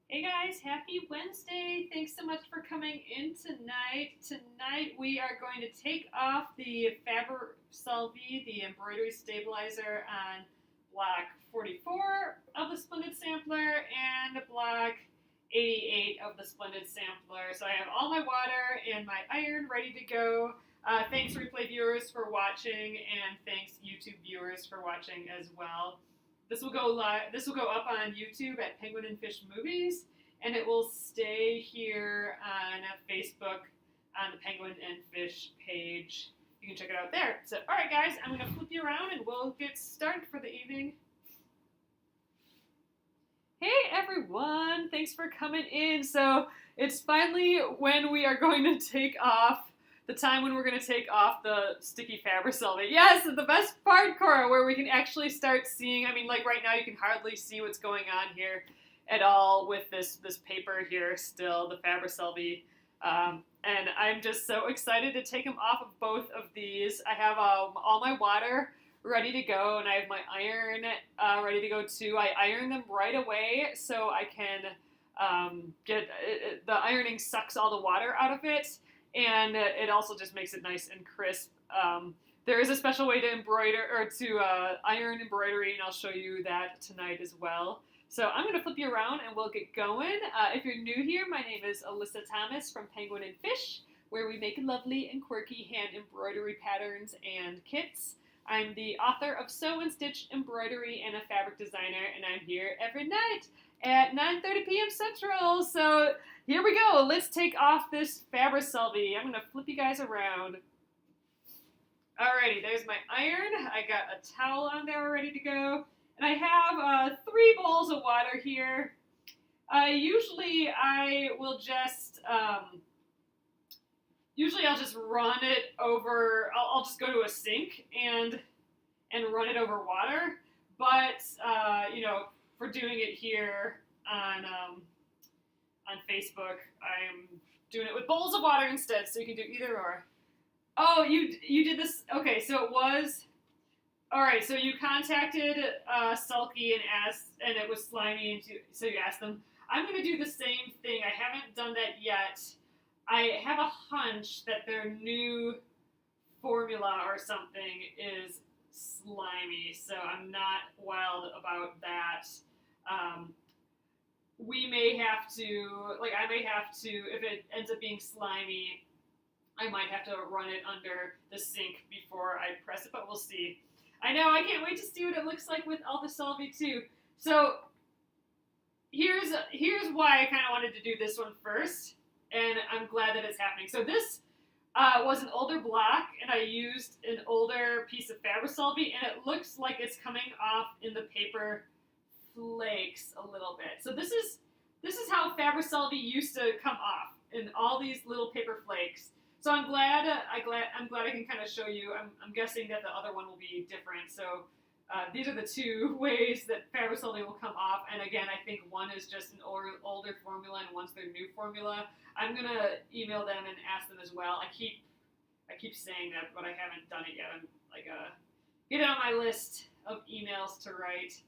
Hey guys, happy Wednesday. Thanks so much for coming in tonight. Tonight we are going to take off the Fabri-Solvy, the embroidery stabilizer on block 44 of the Splendid Sampler and block 88 of the Splendid Sampler. So I have all my water and my iron ready to go. Thanks replay viewers for watching, and thanks YouTube viewers for watching as well. This will go live. This will go up on YouTube at Penguin and Fish Movies, and it will stay here on Facebook on the Penguin and Fish page. You can check it out there. So, all right, guys, I'm going to flip you around, and we'll get started for the evening. Hey, everyone! Thanks for coming in. So, it's finally when we are going to take off the time when we're going to take off the sticky Fabri-Solvy. Yes, the best part, Cora, where we can actually start seeing, I mean, like right now you can hardly see what's going on here at all with this paper here still, the Fabri-Solvy. And I'm just so excited to take them off of both of these. I have all my water ready to go, and I have my iron ready to go too. I iron them right away so I can get, the ironing sucks all the water out of it. And it also just makes it nice and crisp. There is a special way to embroider, or to iron embroidery, and I'll show you that tonight as well. So I'm going to flip you around and we'll get going. If you're new here, my name is Alyssa Thomas from Penguin and Fish, where we make lovely and quirky hand embroidery patterns and kits. I'm the author of Sew and Stitch Embroidery and a fabric designer, and I'm here every night at 9:30 p.m. Central. So here we go. Let's take off this Fabri-Solvy. I'm going to flip you guys around. Alrighty, there's my iron. I got a towel on there ready to go. And I have 3 bowls of water here. Usually I will just, I'll just run it over, I'll just go to a sink and run it over water. But, for doing it here on Facebook, I'm doing it with bowls of water instead, so you can do either or. Oh, you did this. Okay, so it was. All right, so you contacted Sulky and asked, and it was slimy, and so you asked them. I'm going to do the same thing. I haven't done that yet. I have a hunch that their new formula or something is slimy, so I'm not wild about that. We may have to, I may have to, if it ends up being slimy, I might have to run it under the sink before I press it, but we'll see. I know, I can't wait to see what it looks like with all the Solvy too. So here's why I kind of wanted to do this one first, and I'm glad that it's happening. So this was an older block, and I used an older piece of Fabri-Solvy, and it looks like it's coming off in the paper flakes a little bit. So this is how Fabri-Solvy used to come off, in all these little paper flakes. So I'm glad I can kind of show you. I'm guessing that the other one will be different. So these are the 2 ways that Fabri-Solvy will come off. And again, I think one is just an older formula and one's their new formula. I'm gonna email them and ask them as well. I keep saying that, but I haven't done it yet. I'm get it on my list of emails to write.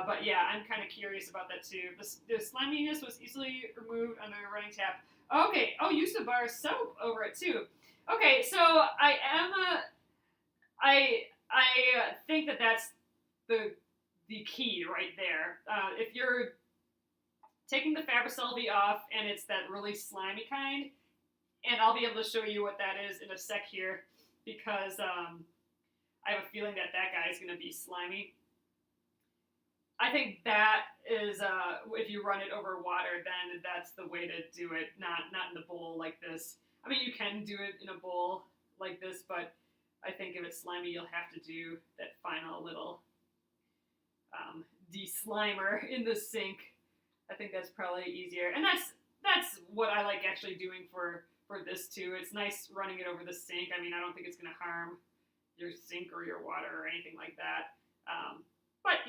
But yeah, I'm kind of curious about that too. The sliminess was easily removed under a running tap. Okay. Oh, use a bar of soap over it too. Okay, so I think that that's the key right there. If you're taking the Fabri-Solvy off and it's that really slimy kind, and I'll be able to show you what that is in a sec here, because I have a feeling that guy is going to be slimy. I think that is, if you run it over water, then that's the way to do it, not in the bowl like this. I mean, you can do it in a bowl like this, but I think if it's slimy, you'll have to do that final little de-slimer in the sink. I think that's probably easier. And that's what I like actually doing for this too. It's nice running it over the sink. I mean, I don't think it's going to harm your sink or your water or anything like that. But,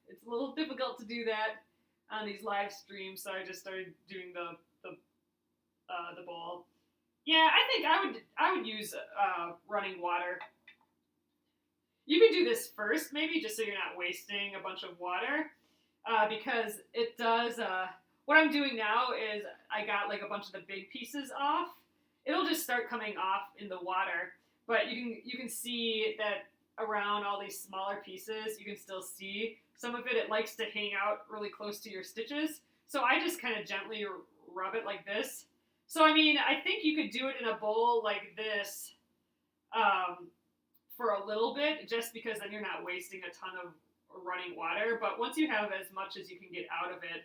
it's a little difficult to do that on these live streams, so I just started doing the bowl. Yeah, I think I would use running water. You can do this first, maybe, just so you're not wasting a bunch of water, because it does, what I'm doing now is I got like a bunch of the big pieces off. It'll just start coming off in the water, but you can see that around all these smaller pieces, you can still see some of it. It likes to hang out really close to your stitches. So I just kind of gently rub it like this. So I mean, I think you could do it in a bowl like this for a little bit, just because then you're not wasting a ton of running water. But once you have as much as you can get out of it,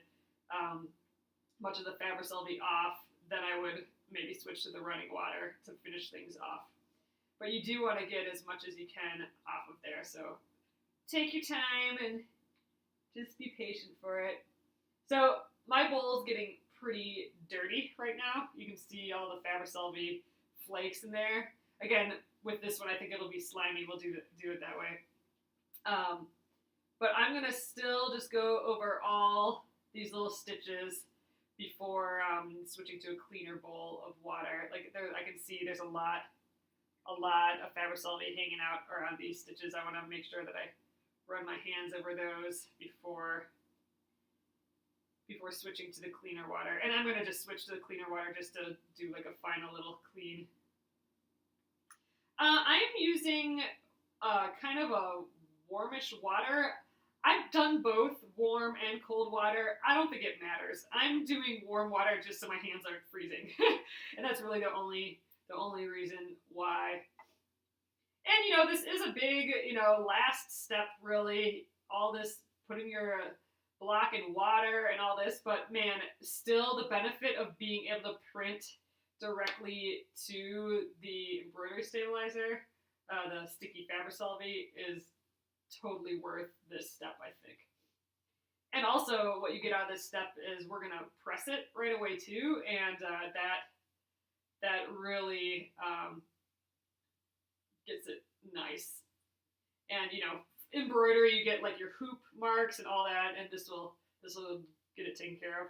much of the Fabri-Solvy off, then I would maybe switch to the running water to finish things off. But you do want to get as much as you can off of there. So take your time and just be patient for it. So my bowl's getting pretty dirty right now. You can see all the Fabri-Solvy flakes in there. Again, with this one, I think it'll be slimy. We'll do it that way. But I'm gonna still just go over all these little stitches before switching to a cleaner bowl of water. Like there, I can see there's a lot of Fabri-Solvy hanging out around these stitches. I want to make sure that I run my hands over those before switching to the cleaner water. And I'm going to just switch to the cleaner water just to do like a final little clean. I'm using kind of a warmish water. I've done both warm and cold water. I don't think it matters. I'm doing warm water just so my hands aren't freezing. And that's really the only reason why. And, you know, this is a big, you know, last step, really. All this, putting your block in water and all this. But, man, still the benefit of being able to print directly to the embroidery stabilizer, the Sticky Fabri-Solvy, is totally worth this step, I think. And also, what you get out of this step is we're going to press it right away, too. And that really gets it nice. And, you know, embroidery, you get like your hoop marks and all that, and this will get it taken care of.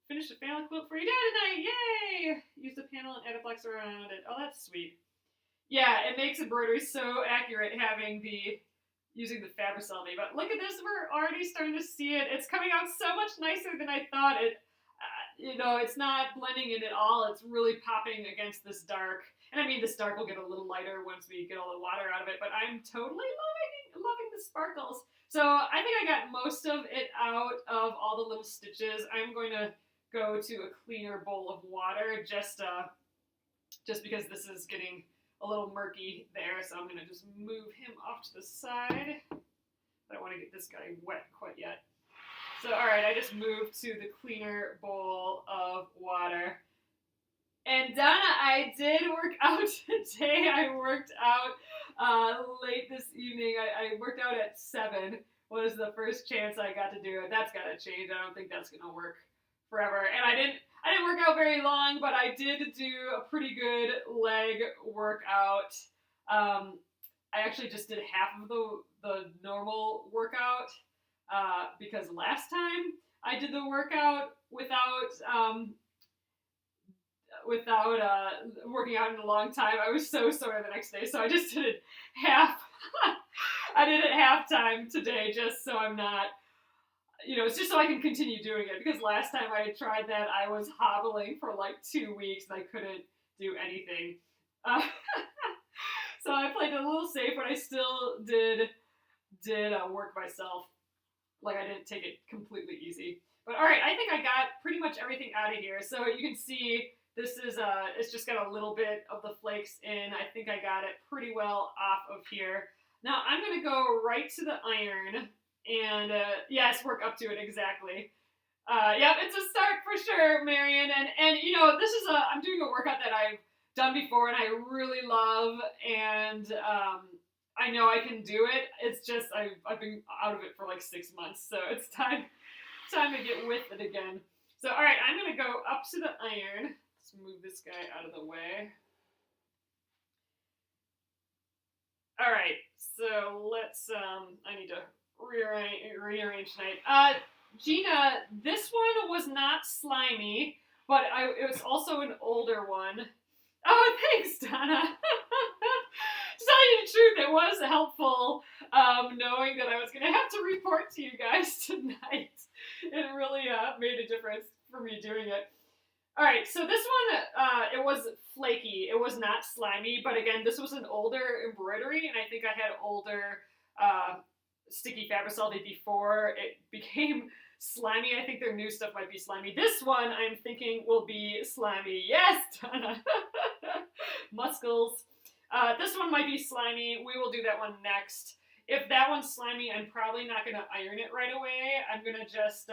Finished a family quilt for your dad tonight, yay! Use the panel and add a flex around it. Oh, that's sweet. Yeah, it makes embroidery so accurate using the Fabri-Solvy. But look at this, we're already starting to see it. It's coming out so much nicer than I thought. You know, it's not blending in at all. It's really popping against this dark. And I mean, this dark will get a little lighter once we get all the water out of it, but I'm totally loving the sparkles. So I think I got most of it out of all the little stitches. I'm going to go to a cleaner bowl of water just because this is getting a little murky there. So I'm going to just move him off to the side. I don't want to get this guy wet quite yet. So, all right, I just moved to the cleaner bowl of water. And Donna, I did work out today. I worked out late this evening. I worked out at 7 was the first chance I got to do it. That's got to change. I don't think that's going to work forever. And I didn't work out very long, but I did do a pretty good leg workout. I actually just did half of the normal workout. Because last time I did the workout without working out in a long time, I was so sore the next day, so I just did it half. I did it half-time today just so I'm not, you know, it's just so I can continue doing it, because last time I tried that, I was hobbling for like 2 weeks and I couldn't do anything. So I played it a little safe, but I still did work myself. Like, I didn't take it completely easy. But all right, I think I got pretty much everything out of here. So you can see this is, it's just got a little bit of the flakes in. I think I got it pretty well off of here. Now I'm going to go right to the iron and, yes, work up to it exactly. Yep, it's a start for sure, Marion. And you know, this is I'm doing a workout that I've done before and I really love, and I know I can do it. It's just I've been out of it for like 6 months, so it's time to get with it again. So all right, I'm gonna go up to the iron. Let's move this guy out of the way. All right, so let's I need to rearrange tonight. Gina, this one was not slimy, but it was also an older one. Oh, thanks, Donna. To tell you the truth, it was helpful knowing that I was going to have to report to you guys tonight. It really made a difference for me doing it. All right, so this one, it was flaky. It was not slimy, but again, this was an older embroidery, and I think I had older Sticky Fabri-Solvy before it became slimy. I think their new stuff might be slimy. This one, I'm thinking, will be slimy. Yes, Donna. Muscles. This one might be slimy. We will do that one next. If that one's slimy, I'm probably not going to iron it right away. I'm going to just,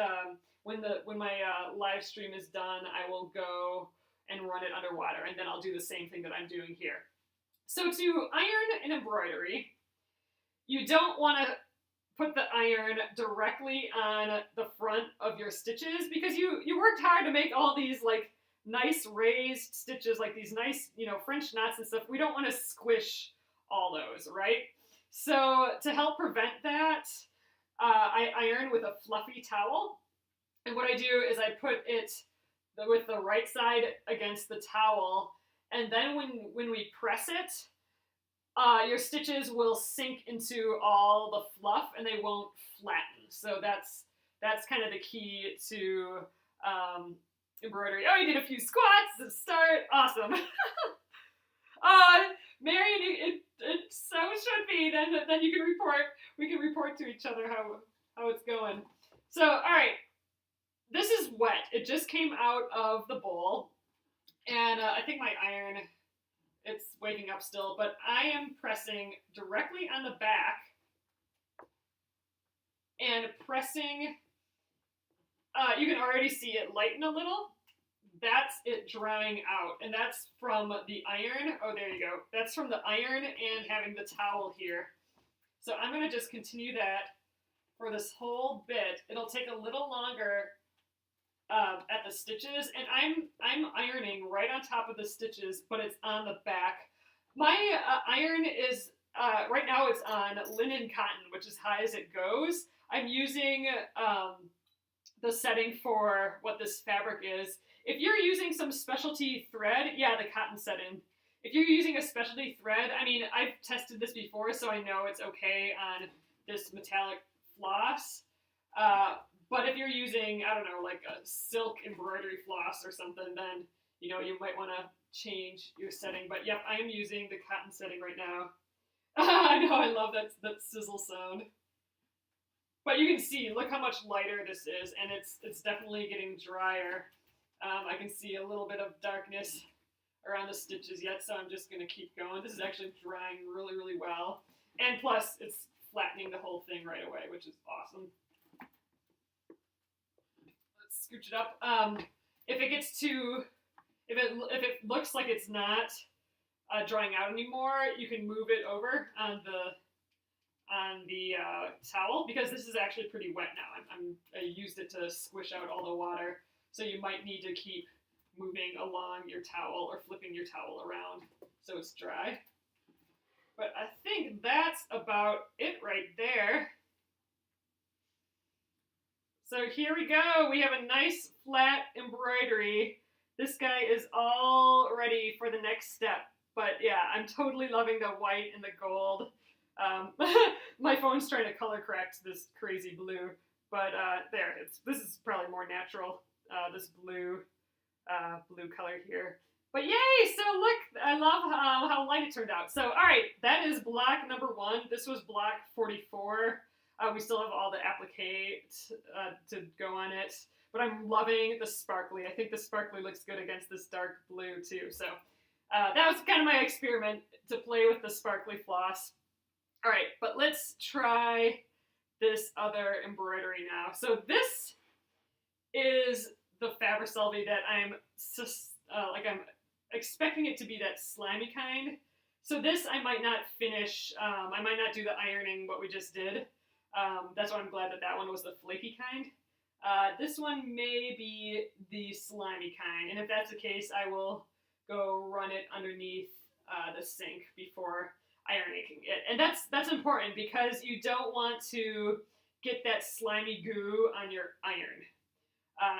when my live stream is done, I will go and run it underwater, and then I'll do the same thing that I'm doing here. So to iron an embroidery, you don't want to put the iron directly on the front of your stitches, because you worked hard to make all these like nice raised stitches, like these nice, French knots and stuff. We don't want to squish all those, right? So to help prevent that, I iron with a fluffy towel. And what I do is I put it with the right side against the towel, and then when we press it, your stitches will sink into all the fluff and they won't flatten. So that's kind of the key to embroidery. Oh, you did a few squats to start. Awesome. Marion, it so should be. Then you can report. We can report to each other how it's going. So, all right. This is wet. It just came out of the bowl, and I think my iron, it's waking up still, but I am pressing directly on the back and pressing, you can already see it lighten a little. That's it drying out, and that's from the iron. Oh, there you go. That's from the iron and having the towel here. So I'm going to just continue that for this whole bit. It'll take a little longer at the stitches, and I'm ironing right on top of the stitches, but it's on the back. My iron is, right now it's on linen cotton, which is high as it goes. I'm using the setting for what this fabric is. If you're using some specialty thread, yeah, the cotton setting. If you're using a specialty thread, I mean, I've tested this before, so I know it's okay on this metallic floss. But if you're using, I don't know, like a silk embroidery floss or something, then, you might want to change your setting. But yep, I am using the cotton setting right now. I know, I love that sizzle sound. But you can see, look how much lighter this is, and it's definitely getting drier. I can see a little bit of darkness around the stitches yet, so I'm just going to keep going. This is actually drying really, really well. And plus, it's flattening the whole thing right away, which is awesome. Let's scooch it up. If it gets too, if it looks like it's not drying out anymore, you can move it over on the towel, because this is actually pretty wet now. I used it to squish out all the water, so you might need to keep moving along your towel or flipping your towel around so it's dry. But I think that's about it right there. So here we go. We have a nice flat embroidery. This guy is all ready for the next step. But yeah, I'm totally loving the white and the gold. My phone's trying to color correct this crazy blue, but there, this is probably more natural, this blue color here. But yay, so look, I love how light it turned out. So all right, that is block number 1. This was block 44. We still have all the applique to go on it, but I'm loving the sparkly. I think the sparkly looks good against this dark blue too. So that was kind of my experiment, to play with the sparkly floss. All right, but let's try this other embroidery now. So this is the Fabri-Solvy that I'm I'm expecting it to be that slimy kind. So this I might not finish. I might not do the ironing what we just did. That's why I'm glad that one was the flaky kind. This one may be the slimy kind, and if that's the case, I will go run it underneath the sink before ironing it. And that's important, because you don't want to get that slimy goo on your iron.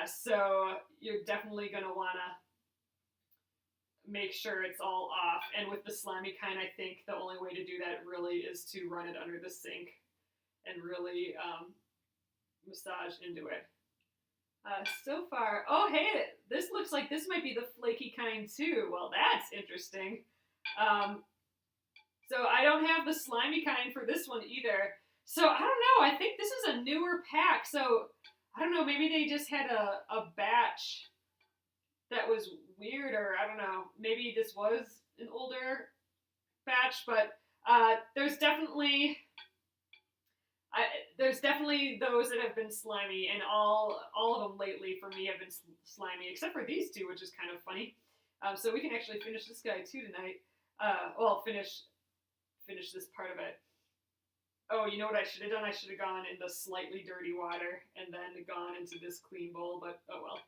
So you're definitely going to want to make sure it's all off. And with the slimy kind, I think the only way to do that really is to run it under the sink and really massage into it. So far, oh hey, this looks like this might be the flaky kind too. Well, that's interesting. Um, so I don't have the slimy kind for this one either. So I don't know. I think this is a newer pack. So I don't know. Maybe they just had a batch that was weird, or I don't know. Maybe this was an older batch, but there's definitely those that have been slimy, and all of them lately for me have been slimy, except for these two, which is kind of funny. So we can actually finish this guy too tonight. Well, finish this part of it. Oh, you know what I should have done? I should have gone in the slightly dirty water and then gone into this clean bowl, but oh well.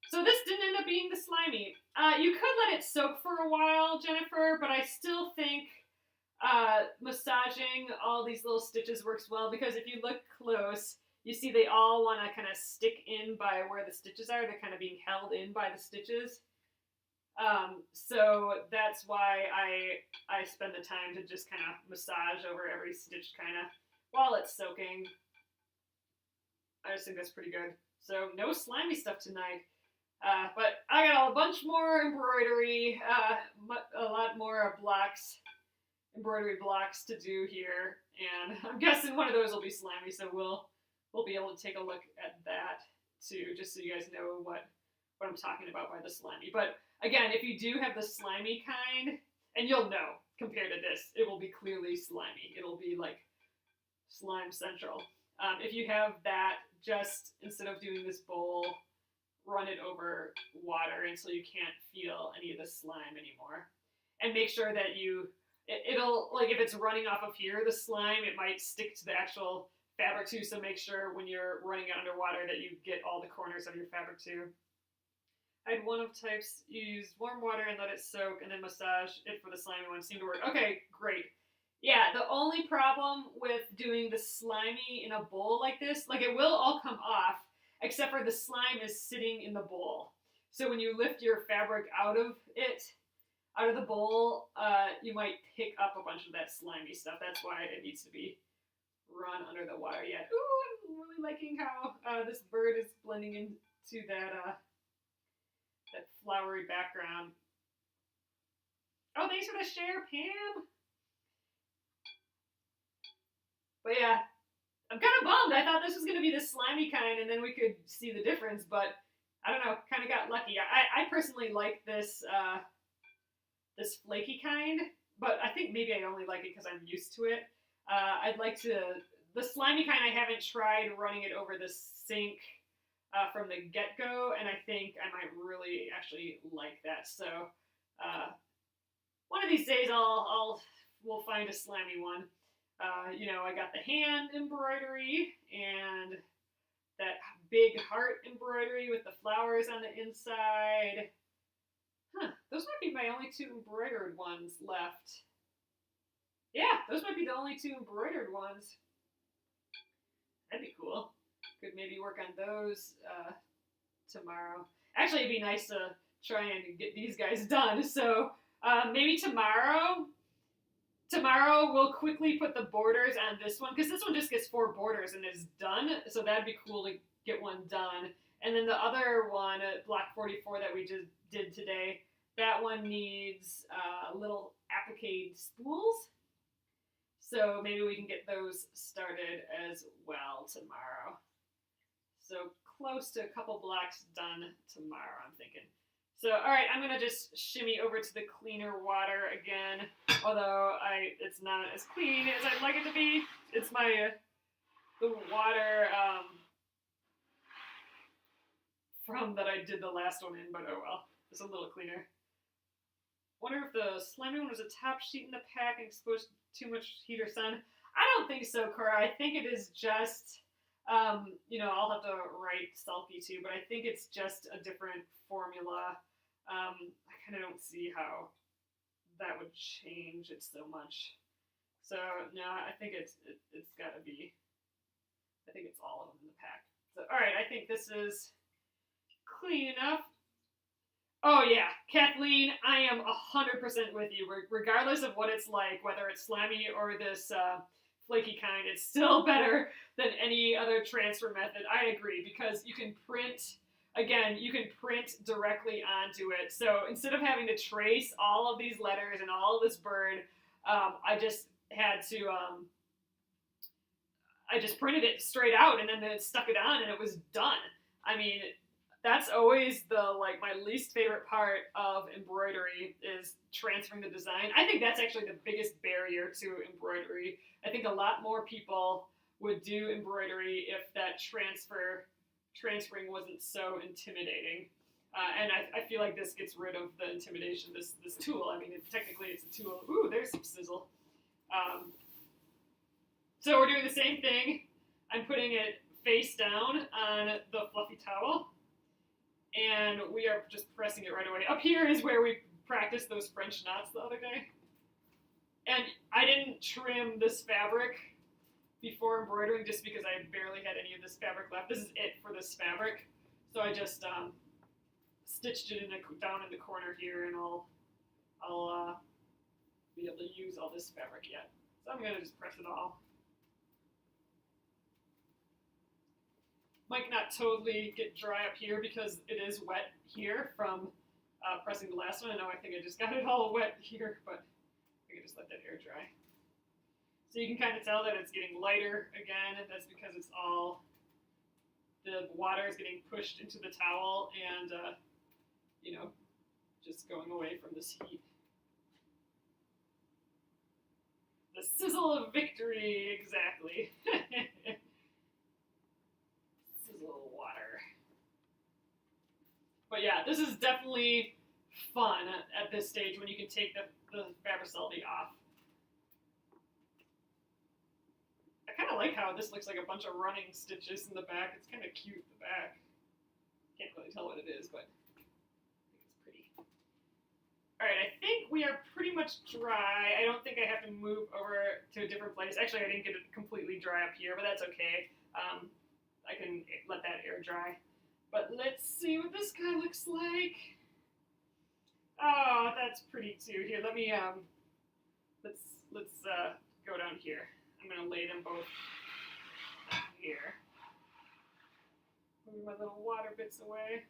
So this didn't end up being the slimy. You could let it soak for a while, Jennifer, but I still think massaging all these little stitches works well, because if you look close, you see they all want to kind of stick in by where the stitches are. They're kind of being held in by the stitches. So that's why I spend the time to just kind of massage over every stitch kind of while it's soaking. I just think that's pretty good. So no slimy stuff tonight. But I got a bunch more embroidery, a lot more blocks, embroidery blocks to do here, and I'm guessing one of those will be slimy, so we'll be able to take a look at that too, just so you guys know what I'm talking about by the slimy. But again, if you do have the slimy kind, and you'll know compared to this, it will be clearly slimy. It'll be like slime central. If you have that, just instead of doing this bowl, run it over water until you can't feel any of the slime anymore. And make sure that it'll, like if it's running off of here, the slime, it might stick to the actual fabric too, so make sure when you're running it underwater that you get all the corners of your fabric too. I had one of types, you use warm water and let it soak and then massage it for the slimy one. Seemed to work. Okay, great. Yeah, the only problem with doing the slimy in a bowl like this, like it will all come off, except for the slime is sitting in the bowl. So when you lift your fabric out of the bowl, you might pick up a bunch of that slimy stuff. That's why it needs to be run under the water yet. Ooh, I'm really liking how this bird is blending into that flowery background. Oh, thanks for the share, Pam. But yeah, I'm kind of bummed. I thought this was going to be the slimy kind, and then we could see the difference, but I don't know, kind of got lucky. I personally like this this flaky kind, but I think maybe I only like it because I'm used to it. I'd like the slimy kind I haven't tried running it over the sink from the get-go, and I think I might really actually like that. So one of these days we'll find a slimy one. I got the hand embroidery and that big heart embroidery with the flowers on the inside. Those might be my only two embroidered ones left. Yeah, those might be the only two embroidered ones. That'd be cool. Could maybe work on those tomorrow. Actually, it'd be nice to try and get these guys done. So maybe tomorrow we'll quickly put the borders on this one, because this one just gets 4 borders and is done. So that'd be cool to get one done. And then the other one, Block 44 that we just did today, that one needs little applique spools. So maybe we can get those started as well tomorrow. So close to a couple blocks done tomorrow, I'm thinking. So, all right, I'm going to just shimmy over to the cleaner water again, although it's not as clean as I'd like it to be. It's the water from that I did the last one in, but oh well, it's a little cleaner. Wonder if the slimy one was a top sheet in the pack and exposed to too much heat or sun. I don't think so, Cora. I think it is just, I'll have to write Sulky too, but I think it's just a different formula. I kind of don't see how that would change it so much. So, no, I think it's got to be, I think it's all of them in the pack. So, all right, I think this is clean enough. Oh, yeah, Kathleen, I am 100% with you, regardless of what it's like, whether it's slimy or this flaky kind, it's still better than any other transfer method. I agree, because you can print, again, you can print directly onto it. So instead of having to trace all of these letters and all of this bird, I just had to, I just printed it straight out and then stuck it on and it was done. I mean, that's always my least favorite part of embroidery is transferring the design. I think that's actually the biggest barrier to embroidery. I think a lot more people would do embroidery if that transferring wasn't so intimidating. And I feel like this gets rid of the intimidation, this tool. I mean, technically it's a tool. Ooh, there's some sizzle. So we're doing the same thing. I'm putting it face down on the fluffy towel. And we are just pressing it right away. Up here is where we practiced those French knots the other day. And I didn't trim this fabric before embroidering just because I barely had any of this fabric left. This is it for this fabric. So I just stitched it down in the corner here, and I'll be able to use all this fabric yet. So I'm gonna just press it all. Might not totally get dry up here because it is wet here from pressing the last one. I know I think I just got it all wet here, but I can just let that air dry. So you can kind of tell that it's getting lighter again, and that's because it's all, the water is getting pushed into the towel and, you know, just going away from this heat. The sizzle of victory, exactly. Sizzle water. But yeah, this is definitely fun at this stage when you can take the Fabri-Solvy off. I kind of like how this looks like a bunch of running stitches in the back. It's kind of cute, the back. Can't really tell what it is, but I think it's pretty. All right, I think we are pretty much dry. I don't think I have to move over to a different place. Actually, I didn't get it completely dry up here, but that's okay. I can let that air dry. But let's see what this guy looks like. Oh, that's pretty too. Here, let me let's go down here. I'm gonna lay them both here. Move my little water bits away.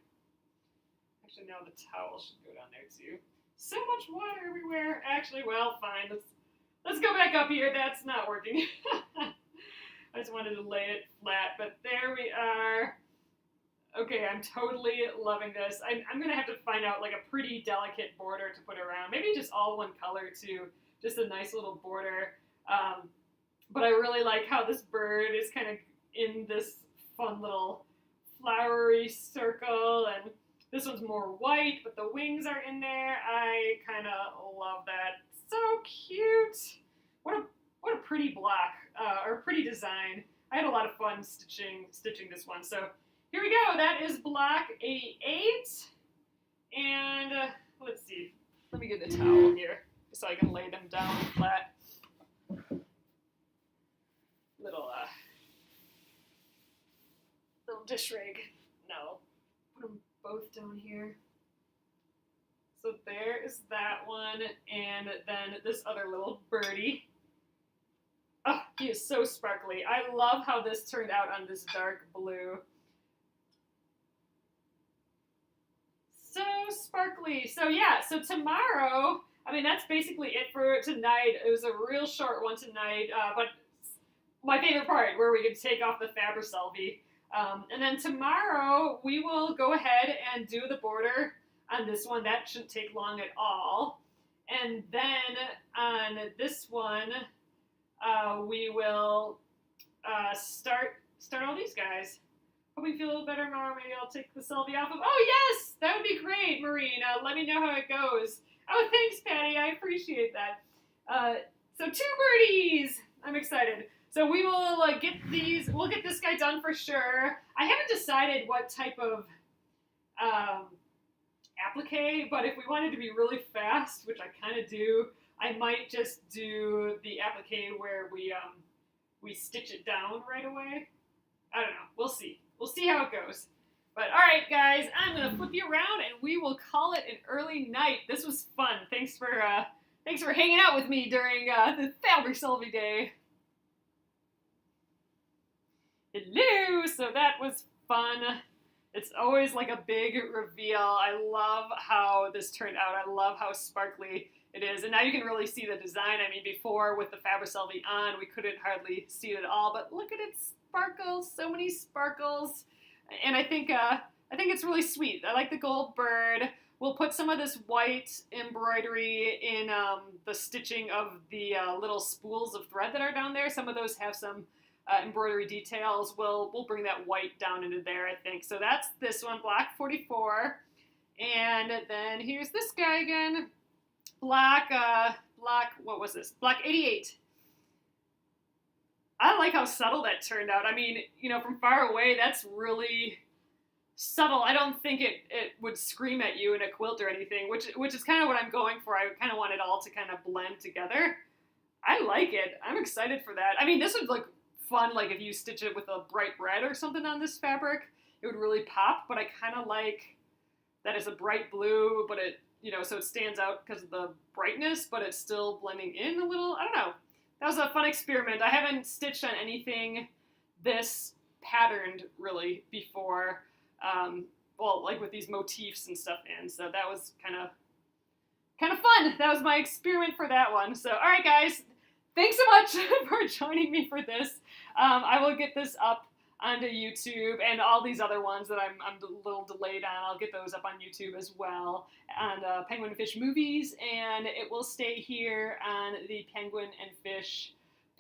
Actually, now the towel should go down there too. So much water everywhere. Actually, well, fine. Let's go back up here. That's not working. I just wanted to lay it flat, but there we are. Okay, I'm totally loving this. I'm gonna have to find out like a pretty delicate border to put around. Maybe just all one color too. Just a nice little border. But I really like how this bird is kind of in this fun little flowery circle, and this one's more white, but the wings are in there. I kind of love that. So cute. What a pretty block, or pretty design. I had a lot of fun stitching this one. So here we go. That is block 88. And let's see. Let me get a towel here so I can lay them down flat. Little dish rag. No. Put them both down here. So there is that one, and then this other little birdie. Oh, he is so sparkly. I love how this turned out on this dark blue. So sparkly. So yeah, so tomorrow, I mean, that's basically it for tonight. It was a real short one tonight, but my favorite part, where we could take off the Fabri-Solvy. And then tomorrow, we will go ahead and do the border on this one. That shouldn't take long at all. And then on this one, we will start all these guys. Hope you feel a little better tomorrow. Maybe I'll take the Solvy off of. Oh yes, that would be great, Maureen. Let me know how it goes. Oh, thanks, Patty. I appreciate that. So 2 birdies. I'm excited. So we will get these. We'll get this guy done for sure. I haven't decided what type of applique, but if we wanted to be really fast, which I kind of do, I might just do the applique where we stitch it down right away. I don't know. We'll see. We'll see how it goes. But all right, guys, I'm gonna flip you around and we will call it an early night. This was fun. Thanks for hanging out with me during the Fabri-Solvy day. Hello! So that was fun. It's always like a big reveal. I love how this turned out. I love how sparkly it is. And now you can really see the design. I mean, before with the Fabri-Solvy on, we couldn't hardly see it at all. But look at its sparkles. So many sparkles. And I think it's really sweet. I like the gold bird. We'll put some of this white embroidery in the stitching of the little spools of thread that are down there. Some of those have some embroidery details. We'll bring that white down into there, I think. So that's this one, black 44. And then here's this guy again, black, what was this? Black 88. I like how subtle that turned out. I mean, you know, from far away, that's really subtle. I don't think it would scream at you in a quilt or anything, which is kind of what I'm going for. I kind of want it all to kind of blend together. I like it. I'm excited for that. I mean, this would look fun, like if you stitch it with a bright red or something on this fabric, it would really pop, but I kind of like that it's a bright blue, but it, you know, so it stands out because of the brightness, but it's still blending in a little. I don't know. That was a fun experiment. I haven't stitched on anything this patterned really before, well, like with these motifs and stuff in, so that was kind of fun. That was my experiment for that one. So, all right, guys, thanks so much for joining me for this. I will get this up onto YouTube and all these other ones that I'm a little delayed on. I'll get those up on YouTube as well, and Penguin and Fish Movies, and it will stay here on the Penguin and Fish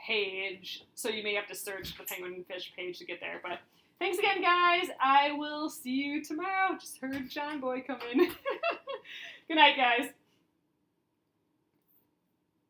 page. So you may have to search the Penguin and Fish page to get there. But thanks again, guys. I will see you tomorrow. Just heard John Boy come in. Good night, guys.